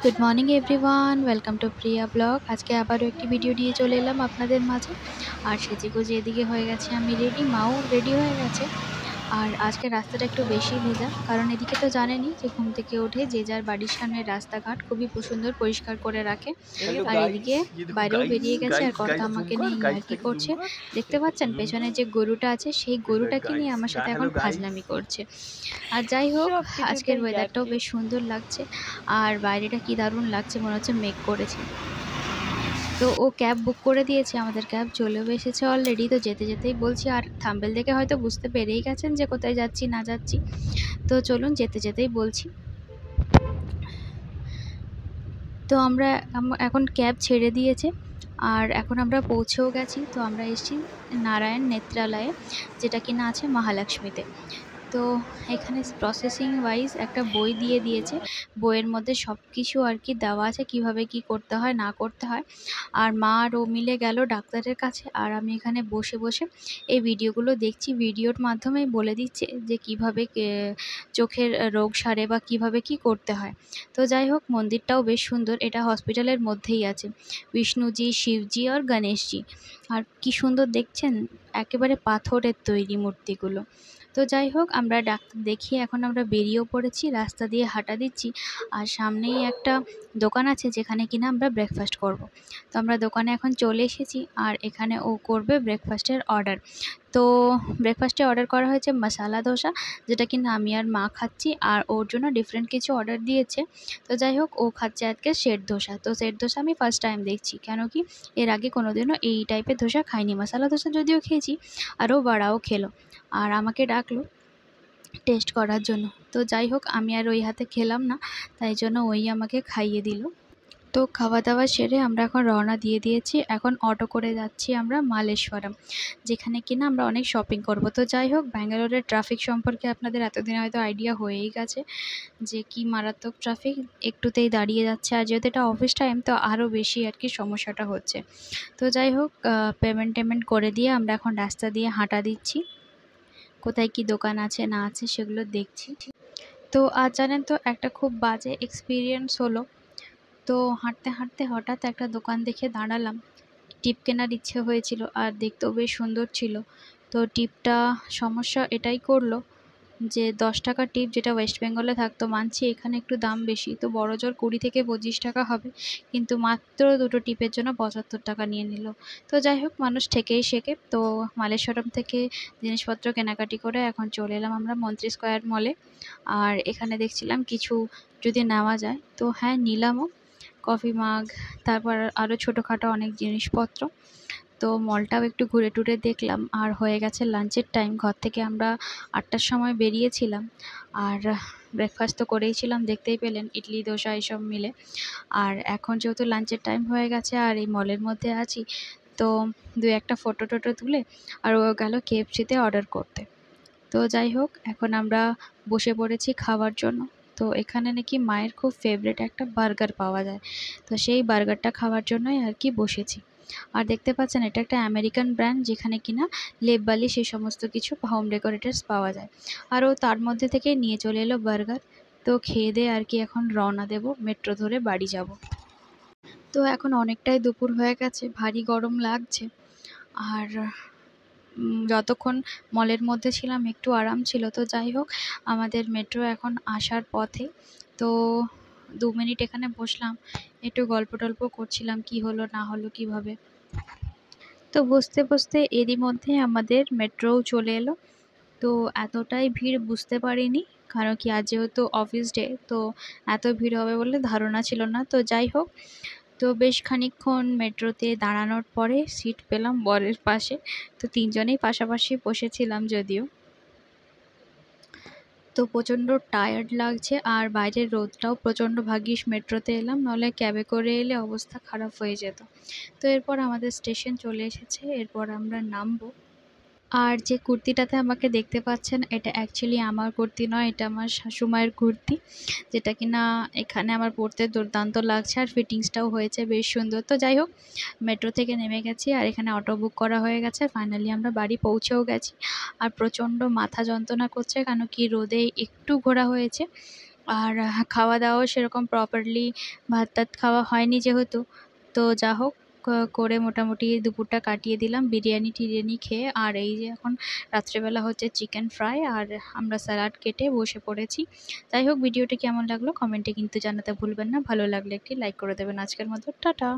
Good morning everyone, welcome to Priya blog. আজকে আবারও একটি ভিডিও নিয়ে চলে এলাম আপনাদের মাঝে। আর সেজেগুজে এদিকে হয়ে গেছে আমি রেডি, মাও রেডি হয়ে গেছে। আর আজকে রাস্তাটা একটু বেশি ভেজা, কারণ এদিকে তো জানেনই যে ঘুম থেকে উঠে যে যার বাড়ির সামনের রাস্তাঘাট খুবই সুন্দর পরিষ্কার করে রাখে। हेलो আর এদিকে गाइस ये देखो বাইরেও गाइस বেরিয়ে গেছে আর गाइस কর্তা गाइस जूम আমাকে कर নিয়ে गाइस ইয়ার্কি ताकि जूम করছে। कर দেখতে পাচ্ছেন जूम পেছনে कर যে গরুটা আছে সেই एक मिनट গরুটাকে নিয়ে गाइस আমার সাথে এখন हेलो गाइस ফাজলামি করছে। আর যাই হোক, সবকিছুতে আজকের ওয়েদারটাও ইয়ার্কি বেশ সুন্দর লাগছে। আর বাইরেটা কি দারুণ লাগছে, মনে হচ্ছে মেঘ করেছে। তো ও ক্যাব বুক করে দিয়েছে, আমাদের ক্যাব চলেও এসেছে অলরেডি। তো যেতে যেতেই বলছি, আর থাম্বেল দেখে হয়তো বুঝতে পেরেই গেছেন যে কোথায় যাচ্ছি না যাচ্ছি। তো চলুন যেতে যেতেই বলছি। তো আমরা এখন ক্যাব ছেড়ে দিয়েছে আর এখন আমরা পৌঁছেও গেছি। তো আমরা এসেছি নারায়ণ নেত্রালয়ে, যেটা কিনা আছে মহালক্ষ্মীতে। তো এখানে প্রসেসিং ওয়াইজ একটা বই দিয়ে দিয়েছে। বইয়ের মধ্যে সব কিছু আর কি দেওয়া আছে, কিভাবে কি করতে হয় না করতে হয়। আর মা আর ও মিলে গেল ডাক্তারের কাছে, আর আমি এখানে বসে বসে এই ভিডিওগুলো দেখছি। ভিডিওর মাধ্যমেই বলে দিচ্ছে যে কিভাবে চোখের রোগ সারে বা কিভাবে কি করতে হয়। তো যাই হোক, মন্দিরটাও বেশ সুন্দর। এটা হসপিটালের মধ্যেই আছে, বিষ্ণুজি, শিবজি আর গণেশজি। আর কি সুন্দর দেখছেন, একেবারে পাথরের তৈরি মূর্তিগুলো। তো যাই হোক, আমরা ডাক্তার দেখিয়ে এখন আমরা বেরিয়েও পড়েছি, রাস্তা দিয়ে হাঁটা দিচ্ছি। আর সামনেই একটা দোকান আছে যেখানে কিনা আমরা ব্রেকফাস্ট করব। তো আমরা দোকানে এখন চলে এসেছি, আর এখানে ও করবে ব্রেকফাস্টের অর্ডার। তো ব্রেকফাস্টে অর্ডার করা হয়েছে মশালা ধোসা, যেটা কিনা আমি আর মা খাচ্ছি। আর ওর জন্য ডিফারেন্ট কিছু অর্ডার দিয়েছে। তো যাই হোক, ও খাচ্ছে আজকে সেট ধোসা। তো সেট ধোসা আমি ফার্স্ট টাইম দেখছি, কেন কি এর আগে কোনোদিনও এই টাইপের ধোসা খাইনি। মশালা ধোসা যদিও খেয়েছি, আর ও বাড়াও খেলো আর আমাকে ডাকলো টেস্ট করার জন্য। তো যাই হোক, আমি আর ওই হাতে খেলাম না, তাই জন্য ওই আমাকে খাইয়ে দিল। তো খাওয়া দাওয়া সেরে আমরা এখন রওনা দিয়ে দিয়েছি। এখন অটো করে যাচ্ছি আমরা মালেশ্বরম, যেখানে কিনা আমরা অনেক শপিং করব। তো যাই হোক, ব্যাঙ্গালোরের ট্রাফিক সম্পর্কে আপনাদের এতদিন হয়তো আইডিয়া হয়েই গেছে যে কি মারাত্মক ট্রাফিক, একটুতেই দাঁড়িয়ে যাচ্ছে। আর যেহেতু এটা অফিস টাইম, তো আরও বেশি আর কি সমস্যাটা হচ্ছে। তো যাই হোক, পেমেন্ট করে দিয়ে আমরা এখন রাস্তা দিয়ে হাঁটা দিচ্ছি, কোথায় কি দোকান আছে না আছে সেগুলো দেখছি। তো আর জানেন তো, একটা খুব বাজে এক্সপিরিয়েন্স হলো। তো হাঁটতে হাঁটতে হঠাৎ একটা দোকান দেখে দাঁড়ালাম। টিপ কেনার ইচ্ছে হয়েছিল, আর দেখতেও বেশ সুন্দর ছিল। তো টিপটা সমস্যা এটাই করলো যে 10 টাকা টিপ, যেটা ওয়েস্ট বেঙ্গলে থাকতো, মানছি এখানে একটু দাম বেশি, তো বড় জোর 20 থেকে 25 টাকা হবে, কিন্তু মাত্র দুটো টিপের জন্য 75 টাকা নিয়ে নিল। তো যাই হোক, মানুষ ঠেকেই শেখে। তো মালেশ্বরম থেকে জিনিসপত্র কেনাকাটি করে এখন চলে এলাম আমরা মন্ত্রী স্কোয়ার মলে। আর এখানে দেখছিলাম কিছু যদি নেওয়া যায়, তো হ্যাঁ নিলামও। কফি মাগ, তারপর আরও ছোটোখাটো অনেক জিনিসপত্র। তো মলটাও একটু ঘুরে টুরে দেখলাম। আর হয়ে গেছে লাঞ্চের টাইম, ঘর থেকে আমরা 8টার সময় বেরিয়েছিলাম। আর ব্রেকফাস্ট তো করেইছিলাম, দেখতেই পেলেন, ইডলি ধোসা এইসব মিলে। আর এখন যেহেতু লাঞ্চের টাইম হয়ে গেছে আর এই মলের মধ্যে আছি, তো দু একটা ফটো টোটো তুলে আর ও গেল KFC-তে অর্ডার করতে। তো যাই হোক, এখন আমরা বসে পড়েছি খাওয়ার জন্য। তো এখানে নাকি মায়ের খুব ফেভারিট একটা বার্গার পাওয়া যায়, তো সেই বার্গারটা খাওয়ার জন্যই আর কি বসেছি। আর দেখতে পাচ্ছেন, এটা একটা আমেরিকান ব্র্যান্ড, যেখানে কিনা লেপ বালিশ সেই সমস্ত কিছু হোম ডেকোরেটরস পাওয়া যায়। আর ও তার মধ্যে থেকে নিয়ে চলে এলো বার্গার। তো খেয়ে দিয়ে আর কি এখন রওনা দেব, মেট্রো ধরে বাড়ি যাব। তো এখন অনেকটাই দুপুর হয়ে গেছে, ভারী গরম লাগছে। আর যতক্ষণ মলের মধ্যে ছিলাম একটু আরাম ছিল। তো যাই হোক, আমাদের মেট্রো এখন আসার পথে। তো 2 মিনিট এখানে বসলাম, একটু গল্প টল্প করছিলাম কি হলো না হলো কিভাবে। তো বসতে বসতে এরই মধ্যে আমাদের মেট্রোও চলে এলো। তো এতটাই ভিড় বুঝতে পারিনি, কারণ কি আজ যেহেতু অফিস ডে, তো এত ভিড় হবে বলে ধারণা ছিল না। তো যাই হোক, তো বেশ খানিকক্ষণ মেট্রোতে দাঁড়ানোর পরে সিট পেলাম বরের পাশে। তো তিনজনেই পাশাপাশি বসেছিলাম যদিও। তো প্রচণ্ড টায়ার্ড লাগছে, আর বাইরের রোদটাও প্রচণ্ড, ভাগ্যিস মেট্রোতে এলাম, নাহলে ক্যাবে করে এলে অবস্থা খারাপ হয়ে যেত। তো এরপর আমাদের স্টেশন চলে এসেছে, এরপর আমরা নামবো। আর যে কুর্তিটাতে আমাকে দেখতে পাচ্ছেন, এটা অ্যাকচুয়ালি আমার কুর্তি নয়, এটা আমার শাশুমায়ের কুর্তি, যেটা কিনা এখানে আমার পরতে দুর্দান্ত লাগছে। আর ফিটিংসটাও হয়েছে বেশ সুন্দর। তো যাই হোক, মেট্রো থেকে নেমে গেছি, আর এখানে অটো বুক করা হয়ে গেছে। ফাইনালি আমরা বাড়ি পৌঁছেও গেছি। আর প্রচণ্ড মাথা যন্ত্রণা করছে, কেন কি রোদে একটু ঘোরা হয়েছে। আর খাওয়া দাওয়াও সেরকম প্রপারলি ভাত টাত খাওয়া হয়নি যেহেতু, তো যা হোক করে মোটামুটি দুপুরটা কাটিয়ে দিলাম বিরিয়ানি টিরিয়ানি খেয়ে। আর এই যে এখন রাত্রেবেলা হচ্ছে চিকেন ফ্রাই, আর আমরা স্যালাড কেটে বসে পড়েছি। যাই হোক, ভিডিওটি কেমন লাগলো কমেন্টে কিন্তু জানাতে ভুলবেন না, ভালো লাগলে একটি লাইক করে দেবেন। আজকের মতো টাটা।